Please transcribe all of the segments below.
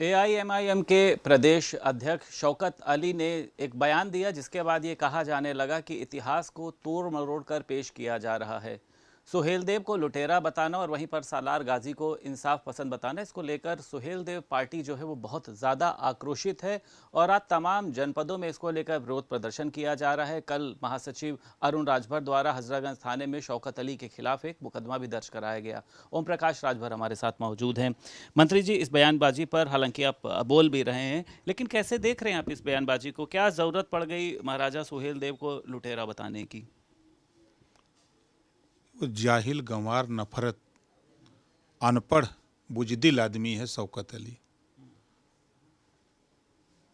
AIMIM के प्रदेश अध्यक्ष शौकत अली ने एक बयान दिया, जिसके बाद ये कहा जाने लगा कि इतिहास को तोड़ मरोड़ कर पेश किया जा रहा है। सुहेलदेव को लुटेरा बताना और वहीं पर सालार गाजी को इंसाफ पसंद बताना, इसको लेकर सुहेलदेव पार्टी जो है वो बहुत ज़्यादा आक्रोशित है और आज तमाम जनपदों में इसको लेकर विरोध प्रदर्शन किया जा रहा है। कल महासचिव अरुण राजभर द्वारा हजरागंज थाने में शौकत अली के खिलाफ एक मुकदमा भी दर्ज कराया गया। ओम प्रकाश राजभर हमारे साथ मौजूद हैं। मंत्री जी, इस बयानबाजी पर हालांकि आप बोल भी रहे हैं, लेकिन कैसे देख रहे हैं आप इस बयानबाजी को? क्या ज़रूरत पड़ गई महाराजा सुहेलदेव को लुटेरा बताने की? वो जाहिल, गंवार, नफरत, अनपढ़, बुजदिल आदमी है शौकत अली।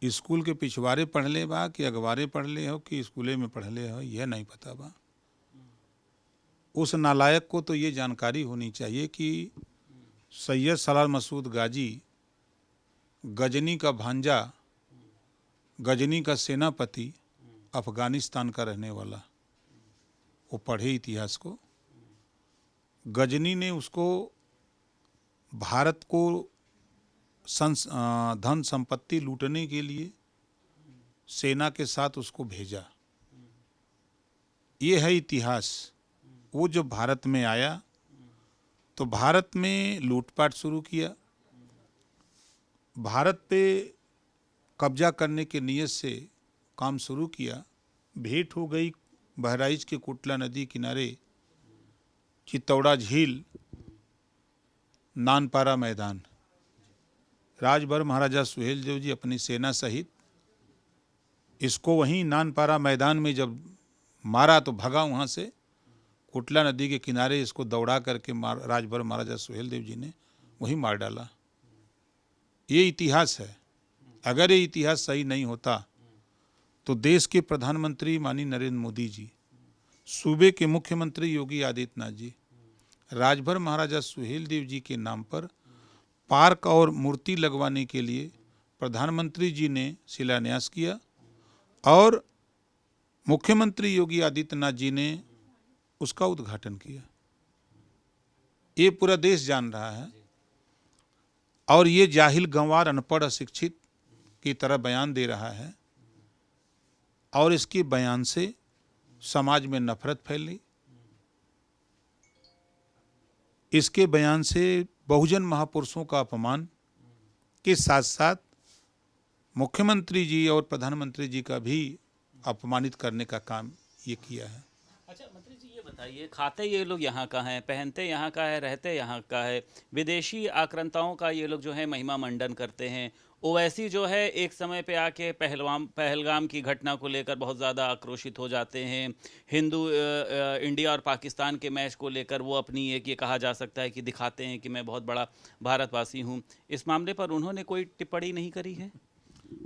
स्कूल के पिछवाड़े पढ़ले बा कि अखबारे पढ़ले हो कि स्कूले में पढ़ले हो, यह नहीं पता बा। उस नालायक को तो ये जानकारी होनी चाहिए कि सैयद सलार मसूद गाजी गजनी का भांजा, गजनी का सेनापति, अफगानिस्तान का रहने वाला, वो पढ़े इतिहास को। गजनी ने उसको भारत को धन संपत्ति लूटने के लिए सेना के साथ उसको भेजा। ये है इतिहास। वो जब भारत में आया तो भारत में लूटपाट शुरू किया, भारत पे कब्जा करने के नियत से काम शुरू किया। भेंट हो गई बहराइच के कुटला नदी किनारे, चित्तौड़ा झील, नानपारा मैदान। राजभर महाराजा सुहेलदेव जी अपनी सेना सहित इसको वहीं नानपारा मैदान में जब मारा तो भगा वहाँ से, कुटला नदी के किनारे इसको दौड़ा करके राजभर महाराजा सुहेलदेव जी ने वहीं मार डाला। ये इतिहास है। अगर ये इतिहास सही नहीं होता तो देश के प्रधानमंत्री माननीय नरेंद्र मोदी जी, सूबे के मुख्यमंत्री योगी आदित्यनाथ जी, राजभर महाराजा सुहेलदेव जी के नाम पर पार्क और मूर्ति लगवाने के लिए प्रधानमंत्री जी ने शिलान्यास किया और मुख्यमंत्री योगी आदित्यनाथ जी ने उसका उद्घाटन किया। ये पूरा देश जान रहा है। और ये जाहिल, गंवार, अनपढ़, अशिक्षित की तरह बयान दे रहा है और इसके बयान से समाज में नफरत फैली। इसके बयान से बहुजन महापुरुषों का अपमान के साथ साथ मुख्यमंत्री जी और प्रधानमंत्री जी का भी अपमानित करने का काम ये किया है। अच्छा मंत्री जी, ये बताइए, खाते ये लोग यहाँ का हैं, पहनते यहाँ का है, रहते यहाँ का है, विदेशी आक्रांताओं का ये लोग जो है महिमा मंडन करते हैं। ओवैसी जो है एक समय पे आके पहलगाम की घटना को लेकर बहुत ज़्यादा आक्रोशित हो जाते हैं। इंडिया और पाकिस्तान के मैच को लेकर वो अपनी एक ये कहा जा सकता है कि दिखाते हैं कि मैं बहुत बड़ा भारतवासी हूँ। इस मामले पर उन्होंने कोई टिप्पणी नहीं करी है।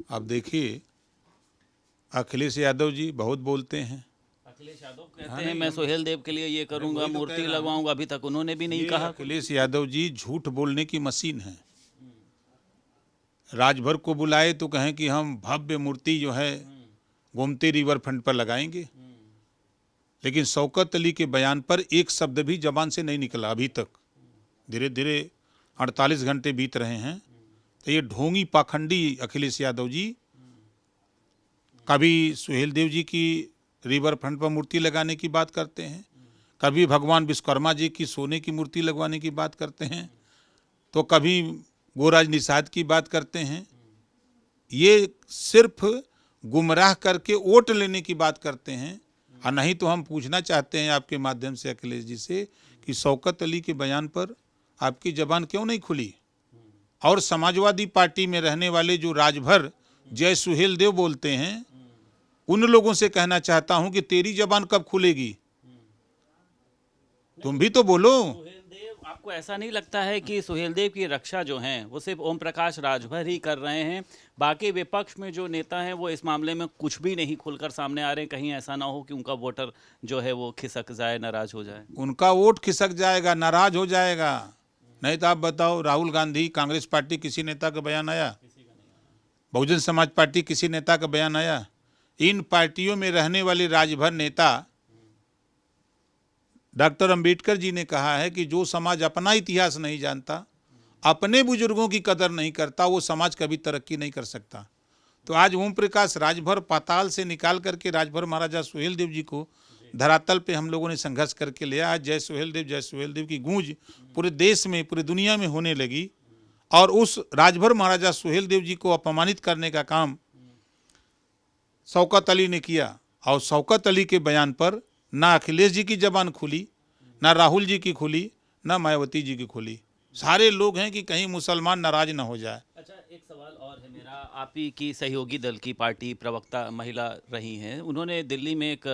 अब देखिए, अखिलेश यादव जी बहुत बोलते हैं। अखिलेश यादव कहते हैं मैं सुहेलदेव के लिए ये करूँगा, मूर्ति लगवाऊंगा। अभी तक उन्होंने भी नहीं कहा। अखिलेश यादव जी झूठ बोलने की मशीन है। राजभर को बुलाए तो कहें कि हम भव्य मूर्ति जो है गोमती रिवर फ्रंट पर लगाएंगे, लेकिन शौकत अली के बयान पर एक शब्द भी जबान से नहीं निकला अभी तक। धीरे धीरे 48 घंटे बीत रहे हैं तो ये ढोंगी पाखंडी अखिलेश यादव जी कभी सुहेलदेव जी की रिवर फ्रंट पर मूर्ति लगाने की बात करते हैं, कभी भगवान विश्वकर्मा जी की सोने की मूर्ति लगवाने की बात करते हैं, तो कभी गोराज निषाद की बात करते हैं। ये सिर्फ गुमराह करके वोट लेने की बात करते हैं। और नहीं तो हम पूछना चाहते हैं आपके माध्यम से अखिलेश जी से कि शौकत अली के बयान पर आपकी जबान क्यों नहीं खुली? और समाजवादी पार्टी में रहने वाले जो राजभर जय सुहेलदेव बोलते हैं, उन लोगों से कहना चाहता हूं कि तेरी जबान कब खुलेगी? तुम भी तो बोलो। आपको ऐसा नहीं लगता है कि सुहेलदेव की रक्षा जो है वो सिर्फ ओम प्रकाश राजभर ही कर रहे हैं? बाकी विपक्ष में जो नेता हैं वो इस मामले में कुछ भी नहीं खुलकर सामने आ रहे हैं। कहीं ऐसा ना हो कि उनका वोटर जो है वो खिसक जाए, नाराज हो जाए। उनका वोट खिसक जाएगा, नाराज हो जाएगा। नहीं तो आप बताओ, राहुल गांधी, कांग्रेस पार्टी, किसी नेता का बयान आया? बहुजन समाज पार्टी, किसी नेता का बयान आया? इन पार्टियों में रहने वाले राजभर नेता डॉक्टर अंबेडकर जी ने कहा है कि जो समाज अपना इतिहास नहीं जानता अपने बुजुर्गों की कदर नहीं करता, वो समाज कभी तरक्की नहीं कर सकता। तो आज ओम प्रकाश राजभर पाताल से निकाल करके राजभर महाराजा सुहेलदेव जी को धरातल पे हम लोगों ने संघर्ष करके लिया। आज जय सुहेलदेव की गूंज पूरे देश में, पूरी दुनिया में होने लगी। और उस राजभर महाराजा सुहेलदेव जी को अपमानित करने का काम शौकत अली ने किया। और शौकत अली के बयान पर ना अखिलेश जी की जबान खुली, ना राहुल जी की खुली, ना मायावती जी की खुली। सारे लोग हैं कि कहीं मुसलमान नाराज ना हो जाए। अच्छा, एक सवाल और है मेरा। आप ही की सहयोगी दल की पार्टी प्रवक्ता महिला रही हैं, उन्होंने दिल्ली में एक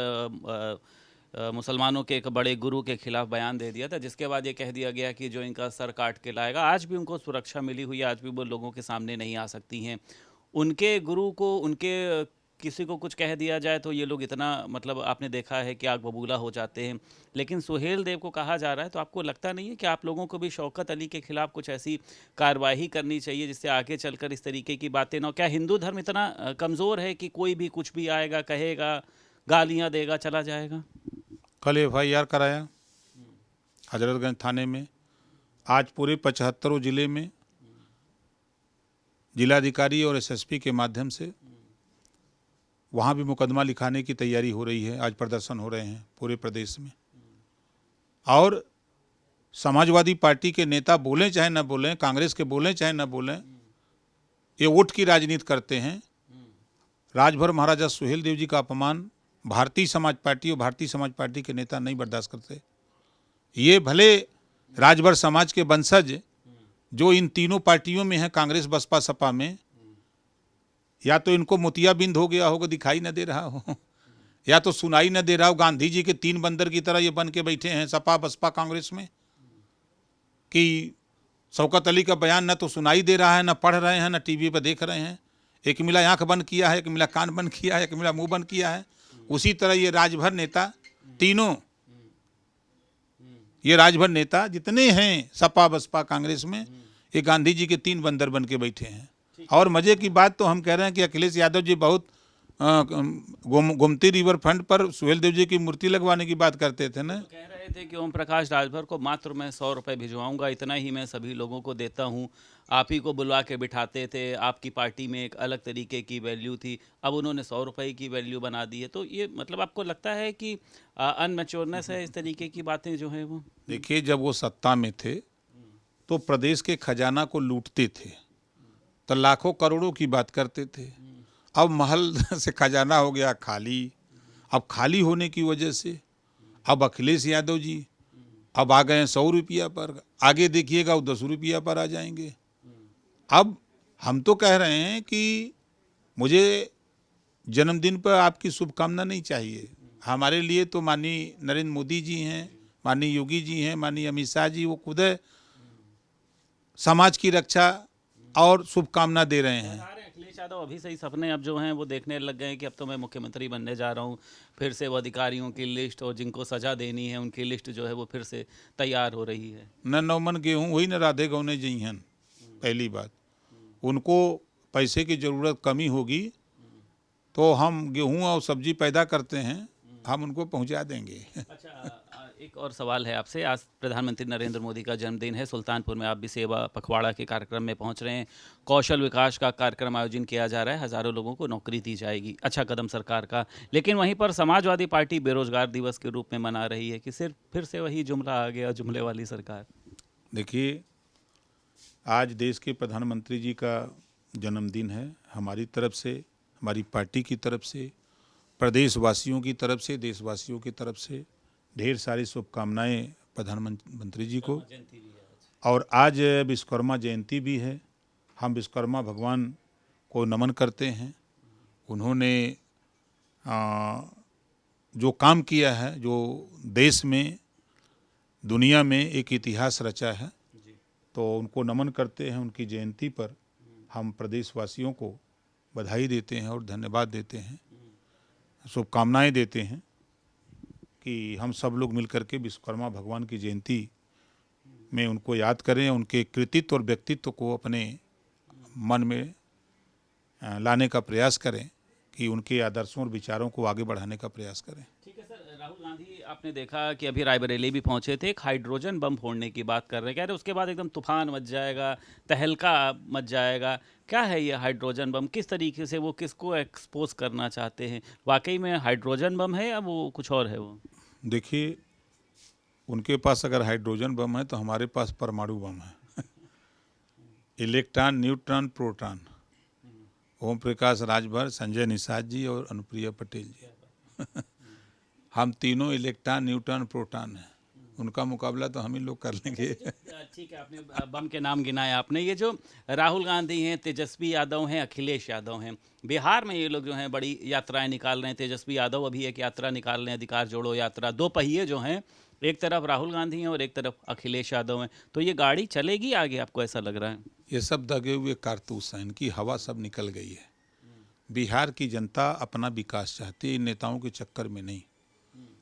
मुसलमानों के एक बड़े गुरु के खिलाफ बयान दे दिया था, जिसके बाद ये कह दिया गया कि जो इनका सर काट के लाएगा। आज भी उनको सुरक्षा मिली हुई है, आज भी वो लोगों के सामने नहीं आ सकती हैं। उनके गुरु को, उनके किसी को कुछ कह दिया जाए तो ये लोग इतना, मतलब आपने देखा है कि आग बबूला हो जाते हैं। लेकिन सुहेलदेव को कहा जा रहा है, तो आपको लगता नहीं है कि आप लोगों को भी शौकत अली के खिलाफ कुछ ऐसी कार्रवाई करनी चाहिए जिससे आगे चलकर इस तरीके की बातें ना हो? क्या हिंदू धर्म इतना कमज़ोर है कि कोई भी कुछ भी आएगा, कहेगा, गालियां देगा, चला जाएगा? कल FIR कराया हजरतगंज थाने में। आज पूरे 75 जिले में जिलाधिकारी और SSP के माध्यम से वहाँ भी मुकदमा लिखाने की तैयारी हो रही है। आज प्रदर्शन हो रहे हैं पूरे प्रदेश में। और समाजवादी पार्टी के नेता बोलें चाहे न बोलें, कांग्रेस के बोलें चाहे न बोलें, ये वोट की राजनीति करते हैं। राजभर महाराजा सुहेलदेव जी का अपमान भारतीय समाज पार्टी और भारतीय समाज पार्टी के नेता नहीं बर्दाश्त करते। ये भले राजभर समाज के वंशज जो इन तीनों पार्टियों में हैं, कांग्रेस, बसपा, सपा में, या तो इनको मोतियाबिंद हो गया होगा, दिखाई न दे रहा हो, या तो सुनाई न दे रहा हो। गांधी जी के 3 बंदर की तरह ये बन के बैठे हैं सपा, बसपा, कांग्रेस में, कि शौकत अली का बयान न तो सुनाई दे रहा है, न पढ़ रहे हैं, न टीवी पर देख रहे हैं। एक मिला आंख बंद किया है, एक मिला कान बंद किया है, एक मिला मुंह बंद किया है। उसी तरह ये राजभर नेता, तीनों ये राजभर नेता जितने हैं सपा, बसपा, कांग्रेस में, ये गांधी जी के 3 बंदर बन के बैठे हैं। और मजे की बात तो हम कह रहे हैं कि अखिलेश यादव जी बहुत गोमती रिवर फ्रंट पर सुहेलदेव जी की मूर्ति लगवाने की बात करते थे ना। तो कह रहे थे कि ओम प्रकाश राजभर को मात्र मैं 100 रुपये भिजवाऊंगा, इतना ही मैं सभी लोगों को देता हूं। आप ही को बुलवा के बिठाते थे, आपकी पार्टी में एक अलग तरीके की वैल्यू थी, अब उन्होंने 100 रुपये की वैल्यू बना दी है। तो ये मतलब आपको लगता है कि अनमेच्योरनेस है इस तरीके की बातें जो हैं वो? देखिए, जब वो सत्ता में थे तो प्रदेश के खजाना को लूटते थे, तो लाखों करोड़ों की बात करते थे। अब महल से खजाना हो गया खाली। अब खाली होने की वजह से अब अखिलेश यादव जी अब आ गए 100 रुपया पर, आगे देखिएगा वो 10 रुपया पर आ जाएंगे। अब हम तो कह रहे हैं कि मुझे जन्मदिन पर आपकी शुभकामना नहीं चाहिए। हमारे लिए तो माननीय नरेंद्र मोदी जी हैं, माननीय योगी जी हैं, माननीय अमित शाह जी, वो खुद समाज की रक्षा और शुभकामना दे रहे हैं। अखिलेश यादव अभी से ही सपने अब जो हैं वो देखने लग गए हैं कि अब तो मैं मुख्यमंत्री बनने जा रहा हूँ। फिर से वो अधिकारियों की लिस्ट और जिनको सजा देनी है उनकी लिस्ट जो है वो फिर से तैयार हो रही है। न नौमन गेहूँ वही न राधे गौने जी हैं। पहली बात, उनको पैसे की ज़रूरत कमी होगी तो हम गेहूँ और सब्जी पैदा करते हैं, हम उनको पहुंचा देंगे। अच्छा, एक और सवाल है आपसे। आज प्रधानमंत्री नरेंद्र मोदी का जन्मदिन है। सुल्तानपुर में आप भी सेवा पखवाड़ा के कार्यक्रम में पहुंच रहे हैं। कौशल विकास का कार्यक्रम आयोजन किया जा रहा है, हज़ारों लोगों को नौकरी दी जाएगी। अच्छा कदम सरकार का। लेकिन वहीं पर समाजवादी पार्टी बेरोजगार दिवस के रूप में मना रही है कि सिर्फ फिर से वही जुमला आ गया, जुमले वाली सरकार। देखिए, आज देश के प्रधानमंत्री जी का जन्मदिन है। हमारी तरफ से, हमारी पार्टी की तरफ से, प्रदेशवासियों की तरफ से, देशवासियों की तरफ से ढेर सारी शुभकामनाएं प्रधानमंत्री जी को। और आज विश्वकर्मा जयंती भी है। हम विश्वकर्मा भगवान को नमन करते हैं। उन्होंने जो काम किया है, जो देश में, दुनिया में एक इतिहास रचा है, तो उनको नमन करते हैं। उनकी जयंती पर हम प्रदेशवासियों को बधाई देते हैं और धन्यवाद देते हैं, शुभकामनाएं देते हैं कि हम सब लोग मिलकर के विश्वकर्मा भगवान की जयंती में उनको याद करें, उनके कृतित्व और व्यक्तित्व को अपने मन में लाने का प्रयास करें, कि उनके आदर्शों और विचारों को आगे बढ़ाने का प्रयास करें। ठीक है सर। राहुल राहुल गांधी आपने देखा कि अभी रायबरेली भी पहुंचे थे, एक हाइड्रोजन बम फोड़ने की बात कर रहे हैं, कह रहे उसके बाद एकदम तूफान मच जाएगा, तहलका मच जाएगा। क्या है ये हाइड्रोजन बम, किस तरीके से वो किसको एक्सपोज करना चाहते हैं? वाकई में हाइड्रोजन बम है या वो कुछ और है वो? देखिए, उनके पास अगर हाइड्रोजन बम है तो हमारे पास परमाणु बम है। Electron, neutron, proton. Om Prakash Rajbhar, Sanjay Nishad ji और अनुप्रिया पटेल जी। हम तीनों इलेक्ट्रॉन, न्यूट्रॉन, प्रोटॉन हैं। उनका मुकाबला तो हम ही लोग कर लेंगे। ठीक है, आपने बम के नाम गिनाए। आपने ये जो राहुल गांधी हैं, तेजस्वी यादव हैं, अखिलेश यादव हैं, बिहार में ये लोग जो हैं बड़ी यात्राएं निकाल रहे हैं। तेजस्वी यादव अभी एक यात्रा निकाल रहे हैं, अधिकार जोड़ो यात्रा। दो पहिए जो हैं, एक तरफ राहुल गांधी हैं और एक तरफ अखिलेश यादव हैं। तो ये गाड़ी चलेगी आगे, आपको ऐसा लग रहा है? ये सब दगे हुए कारतूस हैं, इनकी हवा सब निकल गई है। बिहार की जनता अपना विकास चाहती है, इन नेताओं के चक्कर में नहीं।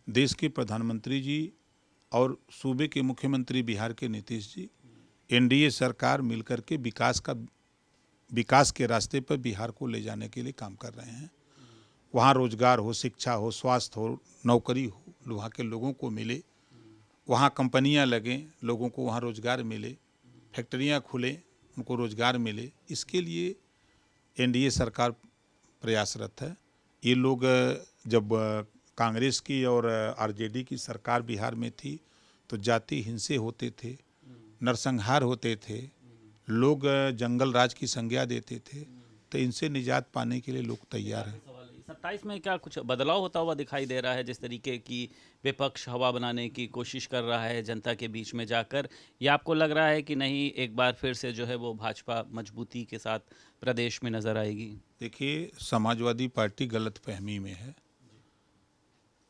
देश के प्रधानमंत्री जी और सूबे के मुख्यमंत्री बिहार के नीतीश जी, एनडीए सरकार मिलकर के विकास के रास्ते पर बिहार को ले जाने के लिए काम कर रहे हैं। वहाँ रोजगार हो, शिक्षा हो, स्वास्थ्य हो, नौकरी हो, वहाँ के लोगों को मिले, वहाँ कंपनियाँ लगें, लोगों को वहाँ रोजगार मिले, फैक्ट्रियाँ खुलें, उनको रोजगार मिले। इसके लिए एनडीए सरकार प्रयासरत है। ये लोग जब कांग्रेस की और आरजेडी की सरकार बिहार में थी तो जाति हिंसे होते थे, नरसंहार होते थे, लोग जंगल राज की संज्ञा देते थे। तो इनसे निजात पाने के लिए लोग तैयार हैं। 27 में क्या कुछ बदलाव होता हुआ दिखाई दे रहा है? जिस तरीके की विपक्ष हवा बनाने की कोशिश कर रहा है जनता के बीच में जाकर, या आपको लग रहा है कि नहीं, एक बार फिर से जो है वो भाजपा मजबूती के साथ प्रदेश में नजर आएगी? देखिए, समाजवादी पार्टी गलतफहमी में है।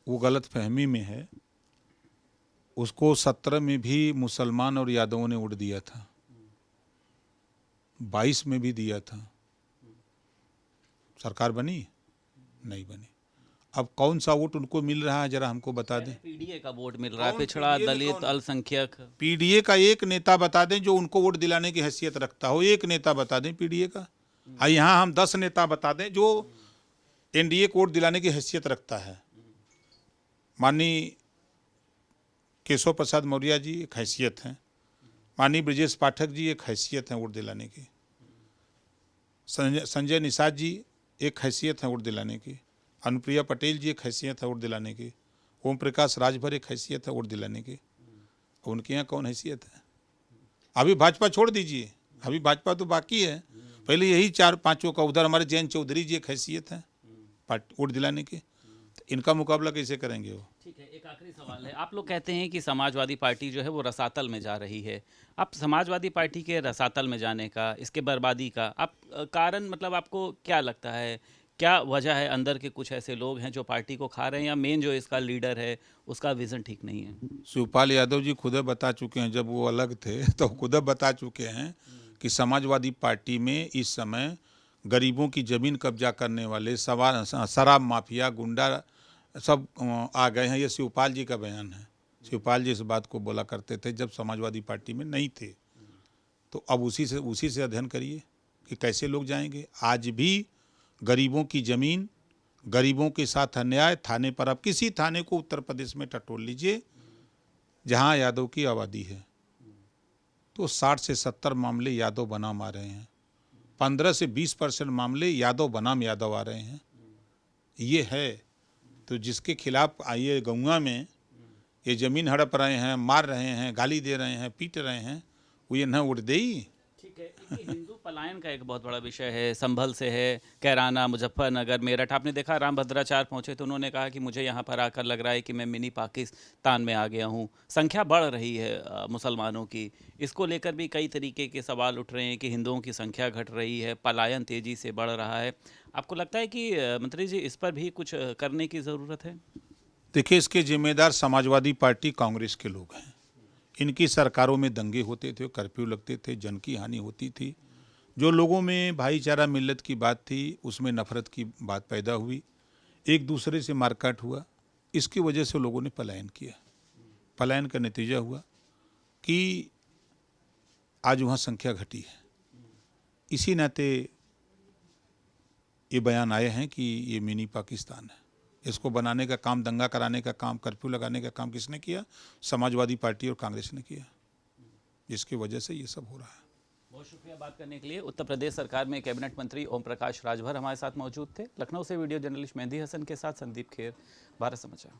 वो गलतफहमी में है, उसको 17 में भी मुसलमान और यादवों ने वोट दिया था, 22 में भी दिया था। सरकार बनी? नहीं बनी। अब कौन सा वोट उनको मिल रहा है, जरा हमको बता दें। पीडीए का वोट मिल रहा है, पिछड़ा, दलित, अल्पसंख्यक। पीडीए का एक नेता बता दें जो उनको वोट दिलाने की हैसियत रखता हो। एक नेता बता दें पीडीए का। यहाँ हम 10 नेता बता दें जो एनडीए को वोट दिलाने की हैसियत रखता है। माननीय केशव प्रसाद मौर्य जी एक हैसियत हैं, माननीय ब्रजेश पाठक जी एक हैसियत हैं वोट दिलाने की, संजय निषाद जी एक हैसियत है वोट दिलाने की, अनुप्रिया पटेल जी एक हैसियत है वोट दिलाने की, ओम प्रकाश राजभर एक हैसियत है वोट दिलाने की। उनके यहाँ कौन हैसियत है? अभी भाजपा छोड़ दीजिए, अभी भाजपा तो बाकी है। पहले यही 4-5 का, उधर हमारे जयंत चौधरी जी एक हैसियत है वोट दिलाने की। तो इनका मुकाबला कैसे करेंगे वो? ठीक है, एक आखिरी सवाल है। आप लोग कहते हैं कि समाजवादी पार्टी जो है वो रसातल में जा रही है। आप समाजवादी पार्टी के रसातल में जाने का, इसके बर्बादी का आप कारण, मतलब आपको क्या लगता है, क्या वजह है? अंदर के कुछ ऐसे लोग हैं जो पार्टी को खा रहे हैं, या मेन जो इसका लीडर है उसका विजन ठीक नहीं है? शिवपाल यादव जी खुद बता चुके हैं, जब वो अलग थे तो खुद बता चुके हैं कि समाजवादी पार्टी में इस समय गरीबों की ज़मीन कब्जा करने वाले शराब माफिया, गुंडा सब आ गए हैं। ये शिवपाल जी का बयान है। शिवपाल जी इस बात को बोला करते थे जब समाजवादी पार्टी में नहीं थे। तो अब उसी से अध्ययन करिए कि कैसे लोग जाएंगे। आज भी गरीबों की ज़मीन, गरीबों के साथ अन्याय, थाने पर आप किसी थाने को उत्तर प्रदेश में टटोल लीजिए जहां यादव की आबादी है, तो 60 से 70 मामले यादव बनाम आ रहे हैं, 15 से 20% मामले यादव बनाम यादव आ रहे हैं। ये है, तो जिसके खिलाफ आइए गंगा में ये ज़मीन हड़प रहे हैं, मार रहे हैं, गाली दे रहे हैं, पीट रहे हैं, वो ये न वोट देई। ठीक है, ये हिंदू पलायन का एक बहुत बड़ा विषय है। संभल से है, कैराना, मुजफ्फरनगर, मेरठ। आपने देखा रामभद्राचार्य पहुंचे तो उन्होंने कहा कि मुझे यहाँ पर आकर लग रहा है कि मैं मिनी पाकिस्तान में आ गया हूँ। संख्या बढ़ रही है मुसलमानों की, इसको लेकर भी कई तरीके के सवाल उठ रहे हैं कि हिंदुओं की संख्या घट रही है, पलायन तेज़ी से बढ़ रहा है। आपको लगता है कि मंत्री जी इस पर भी कुछ करने की ज़रूरत है? देखिए, इसके जिम्मेदार समाजवादी पार्टी, कांग्रेस के लोग हैं। इनकी सरकारों में दंगे होते थे, कर्फ्यू लगते थे, जन की हानि होती थी। जो लोगों में भाईचारा मिल्लत की बात थी उसमें नफरत की बात पैदा हुई, एक दूसरे से मारकाट हुआ। इसकी वजह से लोगों ने पलायन किया। पलायन का नतीजा हुआ कि आज वहाँ संख्या घटी है। इसी नाते ये बयान आए हैं कि ये मिनी पाकिस्तान है। इसको बनाने का काम, दंगा कराने का काम, कर्फ्यू लगाने का काम किसने किया? समाजवादी पार्टी और कांग्रेस ने किया, जिसकी वजह से ये सब हो रहा है। बहुत शुक्रिया बात करने के लिए। उत्तर प्रदेश सरकार में कैबिनेट मंत्री ओम प्रकाश राजभर हमारे साथ मौजूद थे। लखनऊ से वीडियो जर्नलिस्ट मेहंदी हसन के साथ संदीप खेर, भारत समाचार।